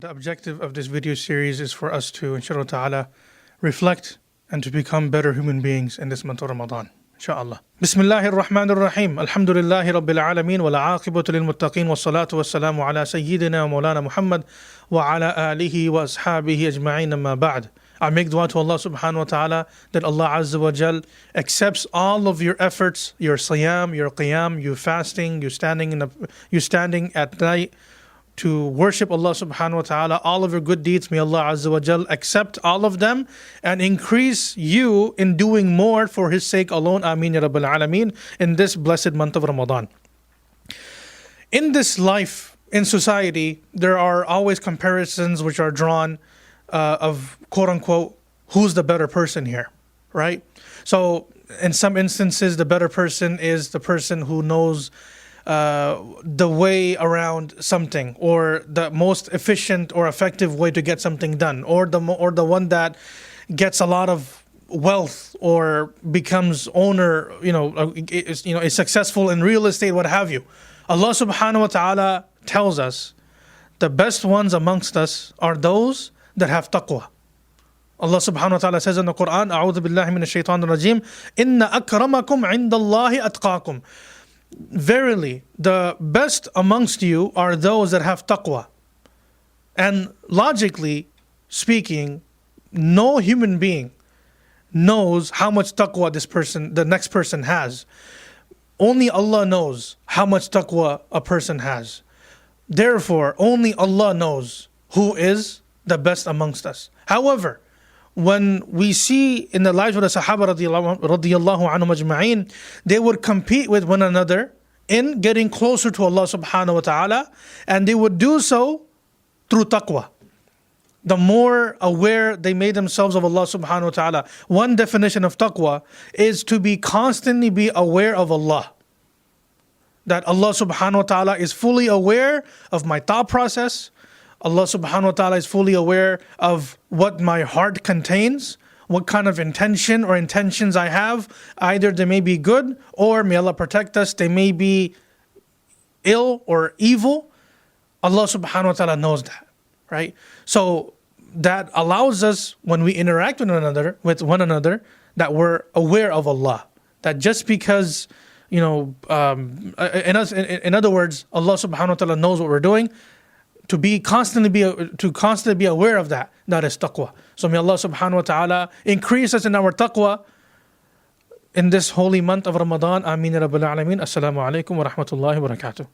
The objective of this video series is for us to, inshallah ta'ala, reflect and to become better human beings in this month of Ramadan. Inshallah. Bismillahir Rahmanir Rahim. Alhamdulillahi Rabbil Alameen. Wa la aqibatu lil muttaqeen. Wa salatu wa salamu ala Sayyidina wa Maulana Muhammad wa ala alihi wa ashabihi ajma'in amma ba'd. I make dua to Allah subhanahu wa ta'ala that Allah Azza wa Jal accepts all of your efforts, your siyam, your qiyam, your fasting, you standing at night to worship Allah subhanahu wa ta'ala, all of your good deeds. May Allah Azza wa Jal accept all of them and increase you in doing more for His sake alone. Ameen ya Rabbil Alameen. In this blessed month of Ramadan. In this life, in society, there are always comparisons which are drawn of quote unquote, who's the better person here, right? So in some instances, the better person is the person who knows the way around something, or the most efficient or effective way to get something done, or the one that gets a lot of wealth or becomes owner, is successful in real estate, what have you. Allah subhanahu wa ta'ala tells us the best ones amongst us are those that have taqwa. Allah subhanahu wa ta'ala says in the Quran, A'udhu billahi minash shaitanir rajim, Inna akramakum indallahi atqakum. Verily, the best amongst you are those that have taqwa. And logically speaking, no human being knows how much taqwa the next person has. Only Allah knows how much taqwa a person has. Therefore, only Allah knows who is the best amongst us. However, when we see in the lives of the Sahaba radiyallahu anhum ajma'in, they would compete with one another in getting closer to Allah subhanahu wa ta'ala, and they would do so through taqwa. The more aware they made themselves of Allah subhanahu wa ta'ala. One definition of taqwa is to constantly be aware of Allah. That Allah subhanahu wa ta'ala is fully aware of my thought process. Allah subhanahu wa ta'ala is fully aware of what my heart contains, what kind of intention or intentions I have. Either they may be good, or may Allah protect us, they may be ill or evil. Allah subhanahu wa ta'ala knows that, right? So that allows us, when we interact with one another, that we're aware of Allah. That just because, in other words, Allah subhanahu wa ta'ala knows what we're doing. To constantly be aware of that is taqwa. So may Allah subhanahu wa ta'ala increase us in our taqwa in this holy month of Ramadan. Ameen ya Rabbil Alameen. Assalamu alaikum wa rahmatullahi wa barakatuh.